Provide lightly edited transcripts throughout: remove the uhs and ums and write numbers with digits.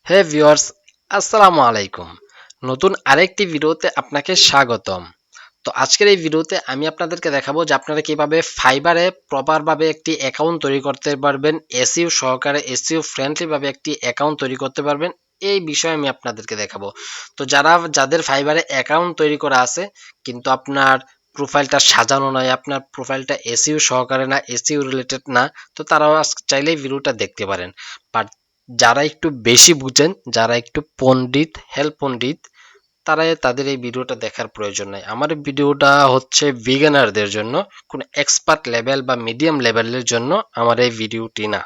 হে viewers, আসসালামু আলাইকুম। নতুন আরেকটি ভিডিওতে আপনাকে স্বাগতম। তো আজকের এই ভিডিওতে আমি আপনাদেরকে দেখাবো যে আপনারা কিভাবে ফাইবারে প্রপারভাবে একটি অ্যাকাউন্ট তৈরি করতে পারবেন, এসইও সহকারে এসইও ফ্রেন্ডলি ভাবে একটি অ্যাকাউন্ট তৈরি করতে পারবেন। এই বিষয়ে আমি আপনাদেরকে দেখাবো। তো যাদের ফাইবারে অ্যাকাউন্ট তৈরি করা আছে কিন্তু আপনার প্রোফাইলটা সাজানো নয়, আপনার প্রোফাইলটা এসইও সহকারে না, এসইও রিলেটেড না, তো তারাও চাইলেই ভিডিওটা দেখতে পারেন। বাট যারা একটু বেশি বুঝেন, যারা একটু পণ্ডিত, হেল্প পণ্ডিত, তাদের এই ভিডিওটা দেখার প্রয়োজন নাই। আমার ভিডিওটা হচ্ছে বিগিনারদের জন্য, কোন এক্সপার্ট লেভেল বা মিডিয়াম লেভেলের জন্য আমার এই ভিডিওটি না।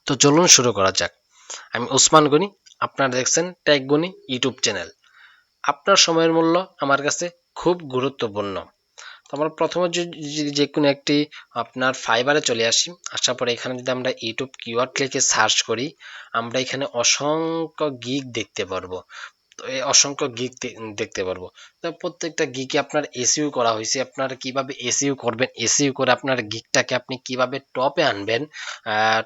তো চলুন শুরু করা যাক। আমি ওসমান গনি, আপনারা দেখছেন টেক গনি ইউটিউব চ্যানেল। আপনার সময়ের মূল্য আমার কাছে খুব গুরুত্বপূর্ণ। তো আমরা প্রথমে যে কোনো একটি আপনার ফাইবারে চলে আসি। আসার পরে এখানে যদি আমরা ইউটিউব কিওয়ার্ড লিখে সার্চ করি, আমরা এখানে অসংখ্য গিগ দেখতে পারবো। তো এই অসংখ্য গিগ দেখতে পারবো। তো প্রত্যেকটা গিগে আপনার এসইও করা হয়েছে। আপনারা কিভাবে এসইও করবেন, এসইও করে আপনার গিগটাকে আপনি কিভাবে টপে আনবেন।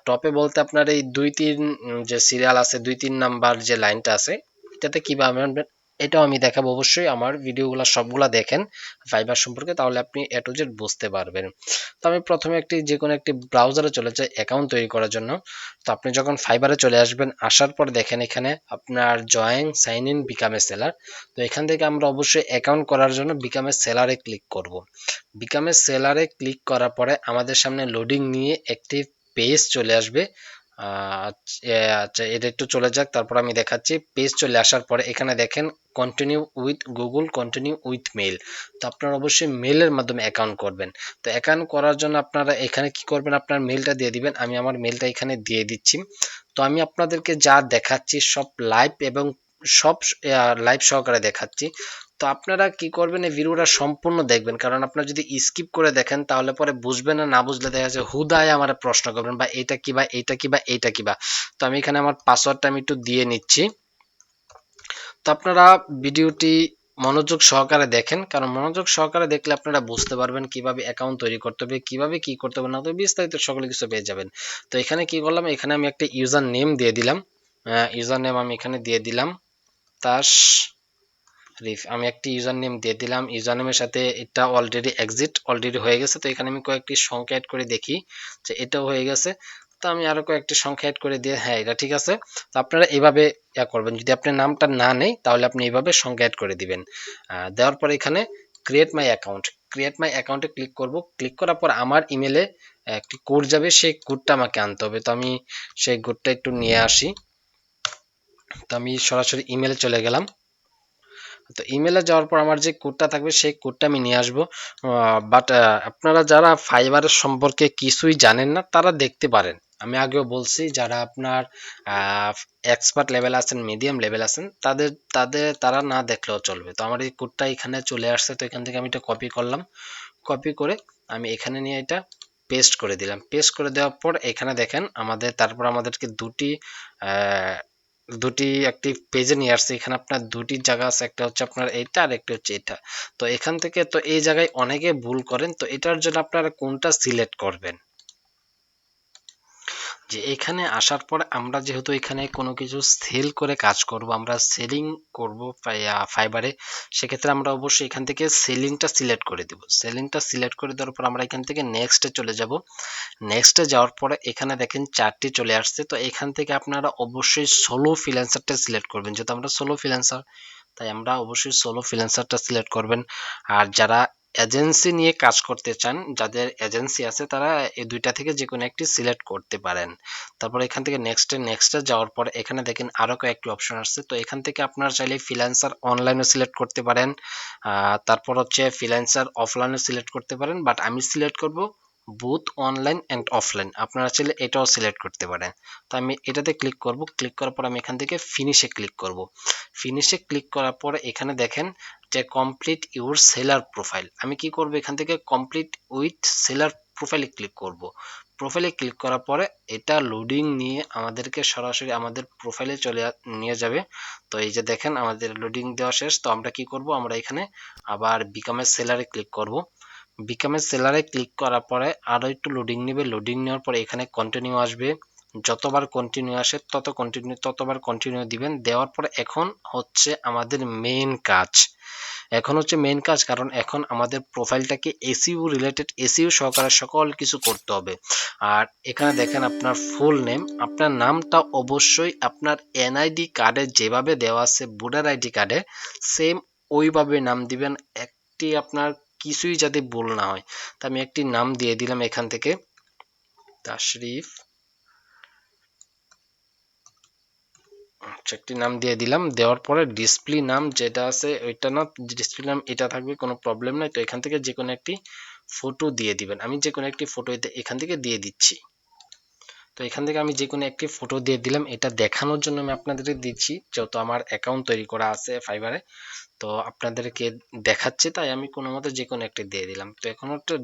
টপে বলতে আপনার এই ২-৩ যে সিরিয়াল আছে, ২-৩ নাম্বার যে লাইনটা আছে, এটাতে কিভাবে আনবেন এটাও আমি দেখাবো। অবশ্যই আমার ভিডিওগুলো সবগুলা দেখেন ফাইবার সম্পর্কে, তাহলে আপনি এ টু জেড বুঝতে পারবেন। তো আমি প্রথমে যে কোনো একটি ব্রাউজারে চলে যাই অ্যাকাউন্ট তৈরি করার জন্য। তো আপনি যখন ফাইবারে চলে আসবেন, আসার পর দেখেন এখানে আপনার join sign in become a seller. তো এখান থেকে আমরা অবশ্যই অ্যাকাউন্ট করার জন্য বিকাম এ সেলারে ক্লিক করব। বিকাম এ সেলারে ক্লিক করার পরে আমাদের সামনে লোডিং নিয়ে একটি পেজ চলে আসবে। আচ্ছা, এটা একটু চলে যাক, তারপর আমি দেখাচ্ছি। পেজ চলে আসার পরে এখানে দেখেন continue with Google, continue with mail. তো আপনারা অবশ্যই মেলের মাধ্যমে অ্যাকাউন্ট করবেন। তো অ্যাকাউন্ট করার জন্য আপনারা এখানে কি করবেন, আপনার মেলটা দিয়ে দিবেন। আমি আমার মেলটা এখানে দিয়ে দিচ্ছি। তো আমি আপনাদেরকে যা দেখাচ্ছি সব লাইভ এবং সব লাইভ সহকারে দেখাচ্ছি। তো আপনারা কি করবেন, এই ভিডিওটা সম্পূর্ণ দেখবেন, কারণ আপনারা যদি স্কিপ করে দেখেন তাহলে পরে বুঝবেন না, না বুঝলে দেখা যাচ্ছে হুদায় আমার প্রশ্ন করবেন বা এটা কি বা এইটা কি বা এইটা কি বা। তো আমি এখানে আমার পাসওয়ার্ডটা আমি একটু দিয়ে নিচ্ছি। তো আপনারা ভিডিওটি মনোযোগ সহকারে দেখেন, কারণ মনোযোগ সহকারে দেখলে আপনারা বুঝতে পারবেন কিভাবে অ্যাকাউন্ট তৈরি করতে হবে, কিভাবে কি করতে হবে না, তো বিস্তারিত সকল কিছু পেয়ে যাবেন। তো এখানে কি করলাম, এখানে আমি একটা ইউজার নেম দিয়ে দিলাম। ইউজার নেম আমি এখানে দিয়ে দিলাম তাস রিফ। আমি একটি ইউজার নেম দিয়ে দিলাম। ইউজার নেমের সাথে এটা অলরেডি হয়ে গেছে। তো এখানে আমি কয়েকটি সংখ্যা অ্যাড করে দেখি যে এটাও হয়ে গেছে। তো আমি আরো কয়েকটি সংখ্যা অ্যাড করে দিয়ে, হ্যাঁ এটা ঠিক আছে। তো আপনারা এইভাবে করবেন। যদি আপনার নামটা না নেই তাহলে আপনি এইভাবে সংখ্যা অ্যাড করে দিবেন। দেওয়ার পরে এখানে ক্রিয়েট মাই অ্যাকাউন্টে ক্লিক করব। ক্লিক করার পর আমার ইমেলে একটি কোড যাবে, সেই কোডটা আমাকে আনতে হবে। তো আমি সেই কোডটা একটু নিয়ে আসি। তো আমি সরাসরি ইমেলে চলে গেলাম। তো ইমেলে যাওয়ার পর আমার যে কোডটা থাকবে সেই কোডটা আমি নিয়ে আসবো। বাট আপনারা যারা ফাইবারের সম্পর্কে কিছুই জানেন না তারা দেখতে পারেন। আমি আগেও বলছি, যারা আপনার এক্সপার্ট লেভেল আছেন, মিডিয়াম লেভেল আছেন, তারা না দেখলেও চলবে। তো আমার এই কোডটা এখানে চলে আসছে। তো এখান থেকে আমি এটা কপি করলাম। কপি করে আমি এখানে নিয়ে এটা পেস্ট করে দিলাম। পেস্ট করে দেওয়ার পর এখানে দেখেন তারপর আমাদেরকে দুটি একটি পেজে নিয়ে আসছে। এখানে আপনার দুটি জায়গা আছে, একটা হচ্ছে আপনার এইটা আর একটা হচ্ছে এটা। তো এখান থেকে তো এই জায়গায় অনেকে ভুল করেন। তো এটার জন্য আপনারা কোনটা সিলেক্ট করবেন, যে এখানে আসার পর আমরা যেহেতু এখানে কোনো কিছু সেল করে কাজ করব, আমরা সেলিং করব ফাইবারে, সেক্ষেত্রে আমরা অবশ্যই এখান থেকে সেলিংটা সিলেক্ট করে দেব। সেলিংটা সিলেক্ট করে দেওয়ার পর আমরা এখান থেকে নেক্সটে চলে যাব। নেক্সটে যাওয়ার পরে এখানে দেখেন চারটি চলে আসছে। তো এখান থেকে আপনারা অবশ্যই সোলো ফ্রিল্যান্সারটা সিলেক্ট করবেন, যেহেতু আমরা সোলো ফ্রিল্যান্সার, তাই আমরা অবশ্যই সোলো ফ্রিল্যান্সারটা সিলেক্ট করবেন। আর যারা এজেন্সি নিয়ে কাজ করতে চান, যাদের এজেন্সি আছে, তারা এই দুইটা থেকে যে কোনো একটি সিলেক্ট করতে পারেন। তারপর এখান থেকে নেক্সটে যাওয়ার পর এখানে দেখেন আরো কয়েকটি অপশন আসছে। তো এখান থেকে আপনারা চাইলে ফ্রিল্যান্সার অনলাইনে সিলেক্ট করতে পারেন। তারপর হচ্ছে ফ্রিল্যান্সার অফলাইনে সিলেক্ট করতে পারেন, বাট আমি সিলেক্ট করব বুথ অনলাইন এন্ড অফলাইন। আপনারা চাইলে এটাও সিলেক্ট করতে পারেন। তো আমি এটাতে ক্লিক করব। ক্লিক করার পর আমি এখান থেকে ফিনিশে ক্লিক করব। ফিনিশে ক্লিক করার পরে এখানে দেখেন যে কমপ্লিট ইউর সেলার প্রোফাইল। আমি কি করব, এখান থেকে কমপ্লিট উইথ সেলার প্রোফাইলে ক্লিক করব। প্রোফাইলে ক্লিক করার পরে এটা লোডিং নিয়ে আমাদেরকে সরাসরি আমাদের প্রোফাইলে নিয়ে যাবে। তো এই যে দেখেন আমাদের লোডিং দেওয়া শেষ। তো আমরা কি করব, আমরা এখানে আবার বিকামের সেলারে ক্লিক করব। বিকামের সেলারে ক্লিক করার পরে আরো একটু লোডিং নেবে। লোডিং নেওয়ার পরে এখানে কন্টিনিউ আসবে। যতবার কন্টিনিউ আসে ততবার কন্টিনিউ দিবেন। দেওয়ার পর এখন হচ্ছে আমাদের মেইন কাজ। কারণ এখন আমাদের প্রোফাইলটাকে এসইও রিলেটেড, এসইও সহকারে সকল কিছু করতে হবে। আর এখানে দেখেন আপনার ফুল নেম, আপনার নামটা অবশ্যই আপনার এনআইডি কার্ডে যেভাবে দেওয়া আছে ভোটার আইডি কার্ডে সেম ওইভাবে নাম দিবেন। একটি আপনার কিছুই যাতে ভুল না হয়। তো আমি একটি নাম দিয়ে দিলাম এখান থেকে, তাশরিফ। একটি নাম দিয়ে দিলাম। দেওয়ার পরে ডিসপ্লে নাম যেটা আছে ওইটা না, ডিসপ্লে নাম এটা থাকবে, কোনো প্রবলেম নাই। তো এখান থেকে যে কোনো একটি ফটো দিয়ে দিবেন। আমি যে কোনো একটি ফটো এখান থেকে দিয়ে দিচ্ছি। তো এখান থেকে আমি যে কোনো একটি ফটো দিয়ে দিলাম। এটা দেখানোর জন্য আমি আপনাদেরকে দিচ্ছি, যেহেতু আমার অ্যাকাউন্ট তৈরি করা আছে ফাইবারে, তো আপনাদেরকে দেখাচ্ছে তাই আমি কোনো মতে যে কোনো একটি দিয়ে দিলাম। তো এখন একটা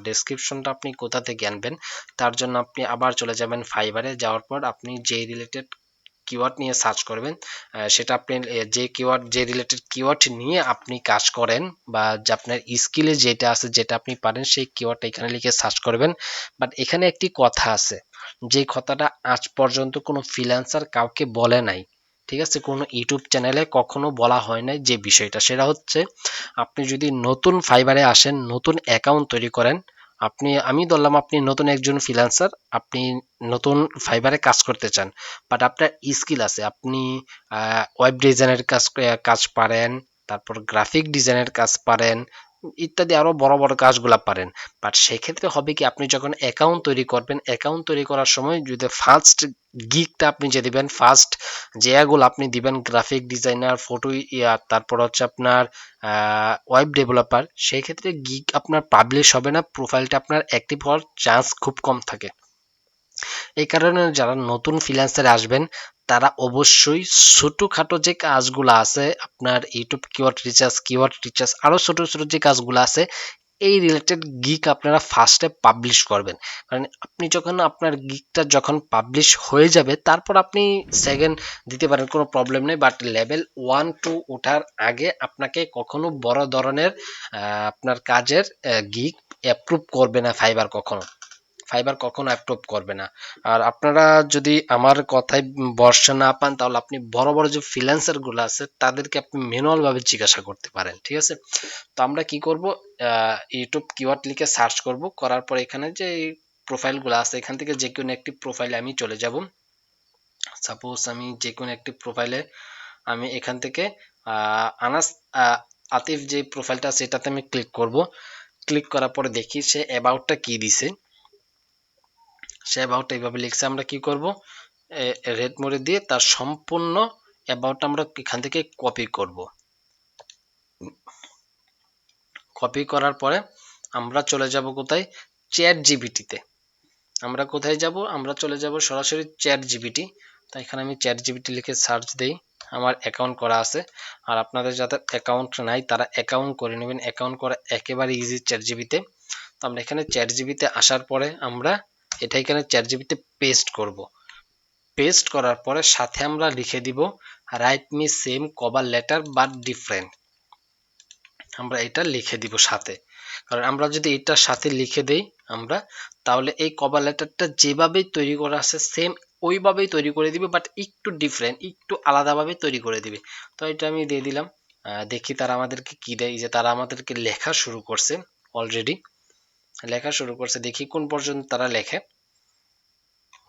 ডেসক্রিপশনটা আপনি কোথা থেকে আনবেন, তার জন্য আপনি আবার চলে যাবেন ফাইবারে। যাওয়ার পর আপনি যে রিলেটেড কিওয়ার্ড নিয়ে সার্চ করবেন, সেটা আপনি যে রিলেটেড কিওয়ার্ড নিয়ে আপনি কাজ করেন বা যে আপনার স্কিলে যেটা আছে যেটা আপনি পারেন সেই কিওয়ার্ডটা এখানে লিখে সার্চ করবেন। বাট এখানে একটি কথা আছে, যে কথাটা আজ পর্যন্ত কোনো ফ্রিল্যান্সার কাউকে বলে নাই, ঠিক আছে, কোনো ইউটিউব চ্যানেলে কখনো বলা হয় নাই। যে বিষয়টা সেটা হচ্ছে, আপনি যদি নতুন ফাইবারে আসেন, নতুন অ্যাকাউন্ট তৈরি করেন, আমি ধরলাম আপনি নতুন একজন ফ্রিল্যান্সার, আপনি নতুন ফাইবারে কাজ করতে চান, বাট আপনার স্কিল আছে, আপনি ওয়েব ডিজাইনের কাজ পারেন, তারপর গ্রাফিক ডিজাইনের কাজ পারেন, ইত্যাদি আরো বড় বড় কাজগুলা পারেন। বাট সেক্ষেত্রে হবে কি, আপনি যখন অ্যাকাউন্ট তৈরি করবেন, অ্যাকাউন্ট তৈরি করার সময় যদি ফার্স্ট গিগটা আপনি যে দিবেন, ফার্স্ট যেগুলো আপনি দিবেন গ্রাফিক ডিজাইনার, ফটো, তারপর হচ্ছে আপনার ওয়েব ডেভেলপার, সেই ক্ষেত্রে গিগ আপনার পাবলিশ হবে না, প্রোফাইলটা আপনার অ্যাক্টিভ হওয়ার চান্স খুব কম থাকে। এই কারণে যারা নতুন ফ্রিল্যান্সারে আসবেন তারা অবশ্যই ছোটখাটো যে কাজগুলো আছে, আপনার ইউটিউব কিওয়ার্ড রিসার্চ আরো ছোট ছোট যে কাজগুলো আছে, এই রিলেটেড গিগ আপনারা ফার্স্টে পাবলিশ করবেন। কারণ আপনি যখন আপনার গিগটা যখন পাবলিশ হয়ে যাবে, তারপর আপনি সেকেন্ড দিতে পারেন, কোনো প্রবলেম নেই। বাট লেভেল 1 2 ওঠার আগে আপনাকে কখনো বড় ধরনের আপনার কাজের গিগ অ্যাপ্রুভ করবে না ফাইবার কখনো অ্যাপ্রুভ করবে না। আর আপনারা যদি আমার কথায় ভরসা না পান, তাহলে আপনি বড় বড় যে ফ্রিল্যান্সার গুলো আছে তাদেরকে আপনি ম্যানুয়াল ভাবে জিজ্ঞাসা করতে পারেন, ঠিক আছে। তো আমরা কি করব, ইউটিউব কিওয়ার্ড লিখে সার্চ করব, করার পর এখানে যে প্রোফাইল গুলো আছে এখান থেকে যে কোনো একটি প্রোফাইলে আমি চলে যাব। সাপোজ আমি যে কোনো একটি প্রোফাইলে আমি এখান থেকে আনাস আতিফ যে প্রোফাইলটা আছে এটাতে আমি ক্লিক করব। ক্লিক করার পরে দেখি সে অ্যাবাউটটা কি দিছে। সে অ্যাবাউটটা এইভাবে লিখছে। আমরা কি করব, রেড মোডে দিয়ে তার সম্পূর্ণ অ্যাবাউটটা আমরা এখান থেকে কপি করব। কপি করার পরে আমরা চলে যাব কোথায়, চ্যাট জিপিটিতে। আমরা কোথায় যাব, আমরা চলে যাব সরাসরি চ্যাট জিপিটি। তো এখানে আমি চ্যাট জিপিটি লিখে সার্চ দেই। আমার অ্যাকাউন্ট করা আছে, আর আপনাদের যাদের অ্যাকাউন্ট নাই তারা অ্যাকাউন্ট করে নেবেন। অ্যাকাউন্ট করা একেবারে ইজি চ্যাট জিপিতে। তো আমরা এখানে চ্যাট জিপিতে আসার পরে আমরা এটা এখানে চ্যাট জিপিতে পেস্ট করব। পেস্ট করার পরে সাথে আমরা লিখে দিব write me same cover letter but different. আমরা এটা লিখে দিব সাথে, কারণ আমরা যদি এটার সাথে লিখে দেই আমরা, তাহলে এই কভার লেটারটা যেভাবেই তৈরি করা আছে সেম ওইভাবেই তৈরি করে দিবে, বাট একটু ডিফারেন্ট, একটু আলাদাভাবে তৈরি করে দিবে। তো এটা আমি দিয়ে দিলাম। দেখি তারা আমাদেরকে কি দেয়। যে তারা আমাদেরকে লেখা শুরু করছে, অলরেডি লেখা শুরু করছে। দেখি কোন পর্যন্ত তারা লেখে।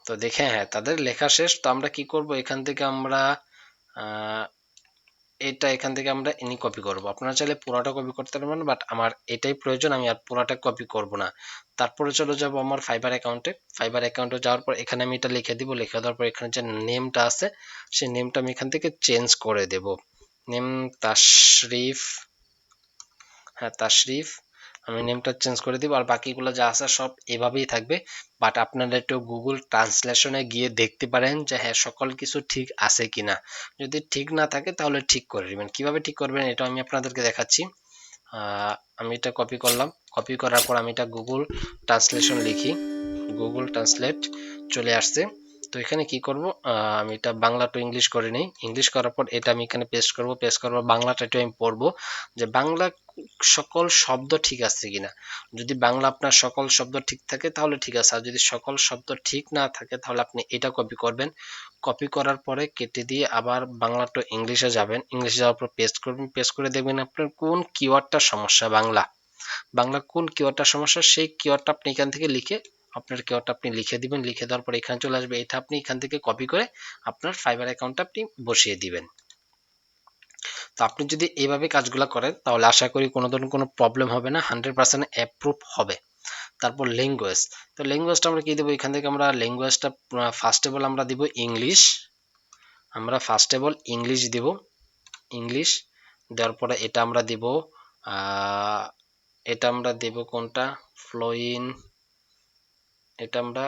তো দেখে হ্যাঁ তাদের লেখা শেষ। তো আমরা কি করব, এখান থেকে আমরা এটা এখান থেকে আমরা এনি কপি করব। আপনারা চাইলে পুরোটা কপি করতে পারবেন, বাট আমার এটাই প্রয়োজন, আমি আর পুরোটা কপি করব না। তারপরে চলে যাব আমার ফাইবার অ্যাকাউন্টে যাওয়ার পর এখানে আমি এটা লিখে দিব। লিখে দেওয়ার পর এখানে যে নেমটা আছে সেই নেমটা আমি এখান থেকে চেঞ্জ করে দেব। নেম তাশরিফ, হ্যাঁ তাশরিফ, আমি নেমটা চেঞ্জ করে দিব। আর বাকিগুলো যা আছে সব এভাবেই থাকবে। বাট আপনারা একটু গুগল ট্রান্সলেশনে গিয়ে দেখতে পারেন যে হ্যাঁ সকল কিছু ঠিক আছে কিনা। যদি ঠিক না থাকে তাহলে ঠিক করে নেবেন। কিভাবে ঠিক করবেন এটা আমি আপনাদেরকে দেখাচ্ছি। আমি এটা কপি করলাম। কপি করার পর আমি এটা গুগল ট্রান্সলেশন লিখি। গুগল ট্রান্সলেট চলে আসছে। তো এখানে কি করব, আমি এটা বাংলা টু ইংলিশ করে নেই। ইংলিশ করার পর এটা আমি এখানে পেস্ট করব। পেস্ট করার পর বাংলাটা একটু আমি পড়বো যে বাংলা সকল শব্দ ঠিক আছে কিনা। যদি বাংলা আপনার সকল শব্দ ঠিক থাকে তাহলে ঠিক আছে, আর যদি সকল শব্দ ঠিক না থাকে তাহলে আপনি এটা কপি করবেন। কপি করার পরে কেটে দিয়ে আবার বাংলা টু ইংলিশে যাবেন। ইংলিশে যাওয়ার পর পেস্ট করবেন। পেস্ট করে দেখবেন আপনার কোন কিওয়ার্ডটা সমস্যা, বাংলা কোন কিওয়ার্ডটা সমস্যা, সেই কিওয়ার্ডটা আপনি এখান থেকে লিখে আপনার কিওয়ার্ডটা আপনি লিখে দিবেন। লিখে দেওয়ার পর এখানে চলে আসবে। এটা আপনি এখান থেকে কপি করে আপনার ফাইবার অ্যাকাউন্টটা আপনি বসিয়ে দিবেন। তো আপনি যদি এইভাবে কাজগুলো করেন তাহলে আশা করি কোনো ধরনের কোনো প্রবলেম হবে না, 100% অ্যাপ্রুভ হবে। তারপর ল্যাঙ্গুয়েজ, তো ল্যাঙ্গুয়েজটা আমরা কি দেবো, এখান থেকে আমরা ল্যাঙ্গুয়েজটা ফার্স্ট অফ অল আমরা দিব ইংলিশ। আমরা ফার্স্ট অফ অল ইংলিশ দিব। ইংলিশ দেওয়ার পরে এটা আমরা দেব কোনটা, ফ্লোইন। এটা আমরা,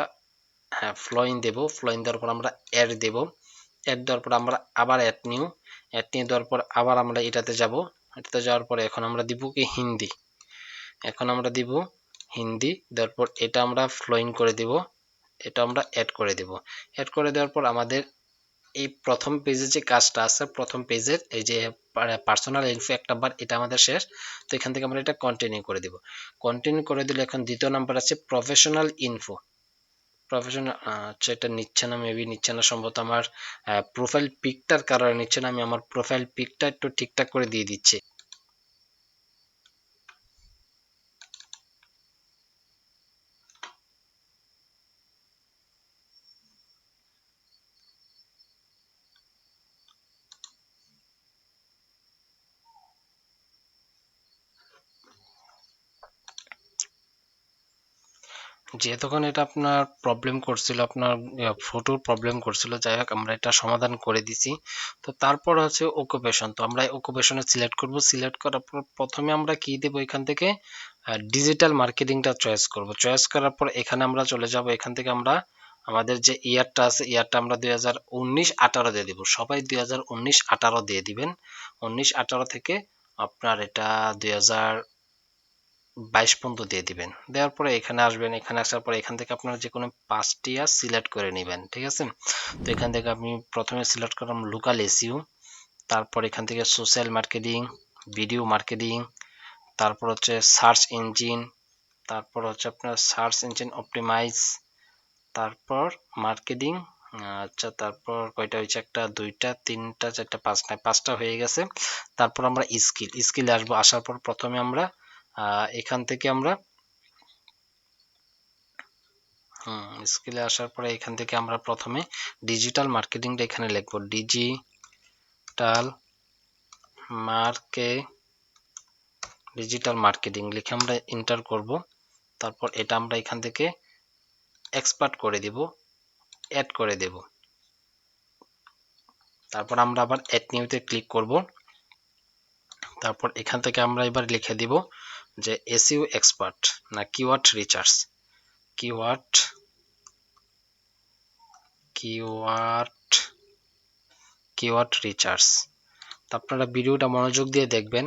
হ্যাঁ, ফ্লোইন দেব। ফ্লোইন দেওয়ার পর আমরা অ্যাড দেব। অ্যাড দেওয়ার পর আমরা আবার অ্যাড নিউ দেওয়ার পর আবার আমরা এটাতে যাব। এটাতে যাওয়ার পরে এখন আমরা দিব কি হিন্দি। এখন আমরা দিব হিন্দি দেওয়ার পর এটা আমরা ফ্লোইন করে দিব। এটা আমরা অ্যাড করে দেব। অ্যাড করে দেওয়ার পর আমাদের এই প্রথম পেজে যে কাজটা আছে, প্রথম পেজের এই যে পার্সোনাল ইনফো 1 নাম্বার, এটা আমাদের শেষ। তো এখান থেকে আমরা এটা কন্টিনিউ করে দিব। কন্টিনিউ করে দিলে এখন দ্বিতীয় নাম্বার আছে প্রফেশনাল ইনফো। প্রফেশনাল, আচ্ছা এটা নিচ্ছে না, মেবি নিচ্ছে না সম্ভবত আমার প্রোফাইল পিকটার কারণে নিচ্ছে না। আমি আমার প্রোফাইল পিকটা একটু ঠিকঠাক করে দিয়ে দিচ্ছি। তখন এটা আপনার প্রবলেম করছিল, আপনার ফটোর প্রবলেম করছিল, যাই হোক আমরা এটা সমাধান করে দিছি। তো তারপর আছে অকুপেশন। তো আমরা অকুপেশনে সিলেক্ট করব। সিলেক্ট করার পর প্রথমে আমরা কি দেব, এখান থেকে ডিজিটাল মার্কেটিংটা চয়েস করব। চয়েস করার পর এখানে আমরা চলে যাব। এখান থেকে আমরা আমাদের যে ইয়ারটা আছে, ইয়ারটা আমরা 2019-18 দিয়ে দিব। সবাই 2019-18 দিয়ে দিবেন। 19-18 থেকে আপনার এটা 2022 পর্যন্ত দিয়ে দিবেন। দেওয়ার পরে এখানে আসবেন। এখানে আসার পরে এখান থেকে আপনারা যে কোনো 5টি ইয়ার সিলেক্ট করে নেবেন, ঠিক আছে। তো এখান থেকে আমি প্রথমে সিলেক্ট করলাম লোকাল এসইও। তারপর এখান থেকে সোশ্যাল মার্কেটিং, ভিডিও মার্কেটিং, তারপর হচ্ছে সার্চ ইঞ্জিন, তারপর হচ্ছে আপনার সার্চ ইঞ্জিন অপটিমাইজ, তারপর মার্কেটিং। আচ্ছা, তারপর কয়টা হয়েছে, একটা, দুইটা, তিনটা, চারটা, পাঁচটা, পাঁচটা হয়ে গেছে। তারপর আমরা স্কিলে আসবো। আসার পর প্রথমে আমরা এখান থেকে আমরা স্কিলে আসার পরে এখান থেকে আমরা প্রথমে ডিজিটাল মার্কেটিংটা এখানে লিখবো। ডিজিটাল মার্কেটিং লিখে আমরা এন্টার করব। তারপর এটা আমরা এখান থেকে এক্সপার্ট করে দিব, অ্যাড করে দেব। তারপর আমরা আবার অ্যাড নিউতে ক্লিক করব। তারপর এখান থেকে আমরা এবার লিখে দিব যে এসইও এক্সপার্ট না keyword research, keyword keyword keyword research. তো আপনারা ভিডিওটা মনোযোগ দিয়ে দেখবেন,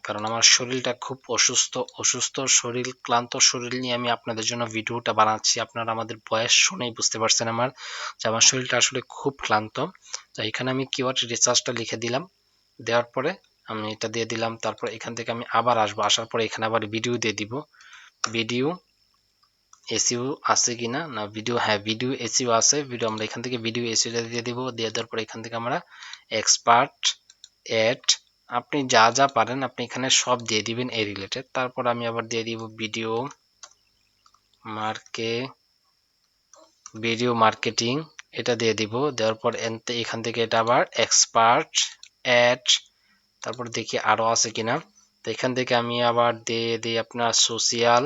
কারণ আমার শরীরটা খুব অসুস্থ শরীর, ক্লান্ত শরীর নিয়ে আমি আপনাদের জন্য ভিডিওটা বানাচ্ছি। আপনারা আমাদের বয়স শুনেই বুঝতে পারছেন আমার যে আমার শরীরটা আসলে খুব ক্লান্ত। তো এখানে আমি কিওয়ার্ড রিসার্চটা লিখে দিলাম। দেওয়ার পরে আমি এটা দিয়ে দিলাম। তারপর এখান থেকে আমি আবার আসবো। আসার পরে এখানে আবার ভিডিও দিয়ে দিব। ভিডিও এসইও আছে কিনা, না ভিডিও, হ্যাঁ ভিডিও এসইও আছে। ভিডিও আমরা এখান থেকে ভিডিও এসইও দিয়ে দিব। দিয়ে দেওয়ার পরে এখান থেকে আমরা এক্সপার্ট, অ্যাড, আপনি যা যা পারেন আপনি এখানে সব দিয়ে দিবেন এই রিলেটেড। তারপর আমি আবার দিয়ে দিব ভিডিও মার্কেটিং, এটা দিয়ে দিব। দেওয়ার পর এখান থেকে এটা আবার এক্সপার্ট, অ্যাড, তারপর দেখি আরো আছে কিনা। তো এখান থেকে আমি আবার দিয়ে দিই আপনার সোশিয়াল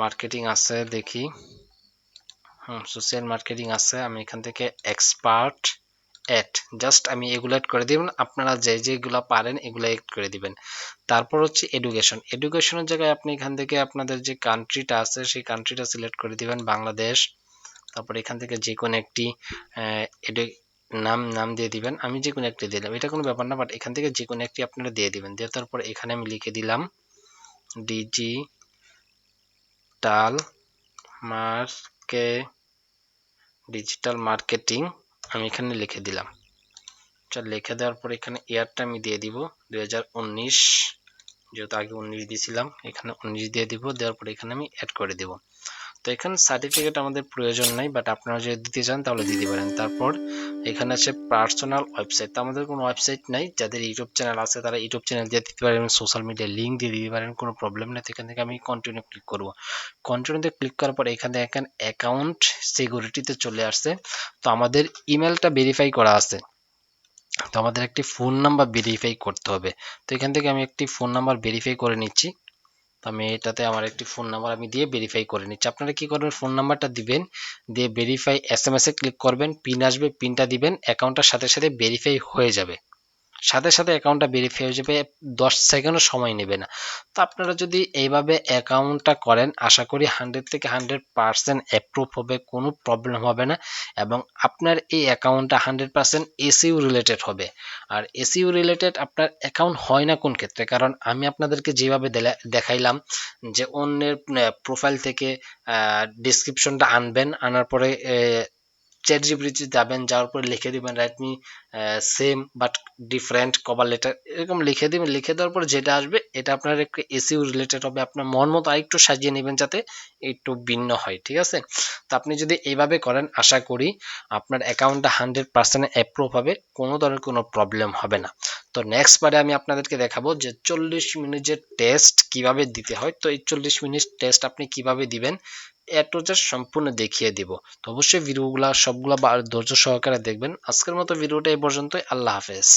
মার্কেটিং আছে দেখি। সোশ্যাল মার্কেটিং আছে। আমি এখান থেকে এক্সপার্ট, অ্যাড, জাস্ট আমি এগুলো অ্যাড করে দিবেন। আপনারা যেগুলো পারেন এগুলো অ্যাড করে দিবেন। তারপর হচ্ছে এডুকেশনের জায়গায় আপনি এখান থেকে আপনাদের যে কান্ট্রিটা আছে সেই কান্ট্রিটা সিলেক্ট করে দিবেন, বাংলাদেশ। তারপর এখান থেকে যে কোনো একটি নাম দিয়ে দিবেন। আমি যে কোনো একটি দিলাম, এটা কোনো ব্যাপার না, বাট এখান থেকে যে কোনো একটি আপনারা দিয়ে দিবেন। দিয়ে তারপর এখানে আমি লিখে দিলাম মার্কে ডিজিটাল মার্কেটিং আমি এখানে লিখে দিলাম। আচ্ছা, লিখে দেওয়ার পর এখানে ইয়ারটা আমি দিয়ে দিব 2019, যেহেতু আগে 19 দিয়েছিলাম, এখানে 19 দিয়ে দিব। দেওয়ার পর এখানে আমি অ্যাড করে দিব। তো এখানে সার্টিফিকেট আমাদের প্রয়োজন নাই, বাট আপনারা যদি দিতে চান তাহলে দিতে পারেন। তারপর এখানে আছে পার্সোনাল ওয়েবসাইট। তো আমাদের কোনো ওয়েবসাইট নাই, যাদের ইউটিউব চ্যানেল আছে তারা ইউটিউব চ্যানেল দিয়ে দিতে পারেন, সোশ্যাল মিডিয়া লিঙ্ক দিয়ে দিতে পারেন, কোনো প্রবলেম নেই। এখান থেকে আমি কন্টিনিউ ক্লিক করব। কন্টিনিউতে ক্লিক করার পর এখানে দেখেন অ্যাকাউন্ট সিকিউরিটিতে চলে আসছে। তো আমাদের ইমেলটা ভেরিফাই করা আছে, তো আমাদের একটি ফোন নাম্বার ভেরিফাই করতে হবে। তো এখান থেকে আমি একটি ফোন নাম্বার ভেরিফাই করে নিচ্ছি। তো আমি এটাতে আমার একটি ফোন নাম্বার আমি দিয়ে ভেরিফাই করে নিচ্ছি। আপনারা কি করবেন, ফোন নাম্বারটা দিবেন, দিয়ে ভেরিফাই এসএমএস এ ক্লিক করবেন, পিন আসবে, পিনটা দিবেন, অ্যাকাউন্টটার সাথে সাথে ভেরিফাই হয়ে যাবে। সাথে সাথে অ্যাকাউন্টটা ভেরিফাই হয়ে যাবে, 10 সেকেন্ডও সময় নেবে না। তো আপনারা যদি এইভাবে অ্যাকাউন্টটা করেন, আশা করি 100 থেকে 100% অ্যাপ্রুভ হবে, কোনো প্রবলেম হবে না। এবং আপনার এই অ্যাকাউন্টটা 100% এসইউ রিলেটেড হবে। আর এসইউ রিলেটেড আপনার অ্যাকাউন্ট হয় না কোন ক্ষেত্রে, কারণ আমি আপনাদেরকে যেভাবে দেখাইলাম যে অন্যের প্রোফাইল থেকে ডিসক্রিপশনটা আনবেন, আনার পরে চ্যাট জিপিটিতে যাবেন, যাওয়ার পরে লিখে দিবেন write me same but different cover letter, এরকম লিখে দিবেন। লিখে দেওয়ার পরে যেটা আসবে এটা আপনার একটু এসইউ রিলেটেড হবে, আপনার মন মতো আরেকটু সাজিয়ে নেবেন যাতে একটু ভিন্ন হয়, ঠিক আছে? তো আপনি যদি এইভাবে করেন, আশা করি আপনার অ্যাকাউন্টটা 100% অ্যাপ্রুভ হবে, কোনো ধরনের কোনো প্রবলেম হবে না। তো নেক্সট বারে আমি আপনাদেরকে দেখাবো যে 40 মিনিটের টেস্ট কিভাবে দিতে হয়। তো এই 40 মিনিট টেস্ট আপনি কিভাবে দিবেন এ টু জেড সম্পূর্ণ দেখিয়ে দিব। তো অবশ্যই ভিডিওগুলা সবগুলা ধৈর্য সহকারে দেখবেন। আজকের মতো ভিডিওটা এই পর্যন্তই। আল্লাহ হাফেজ।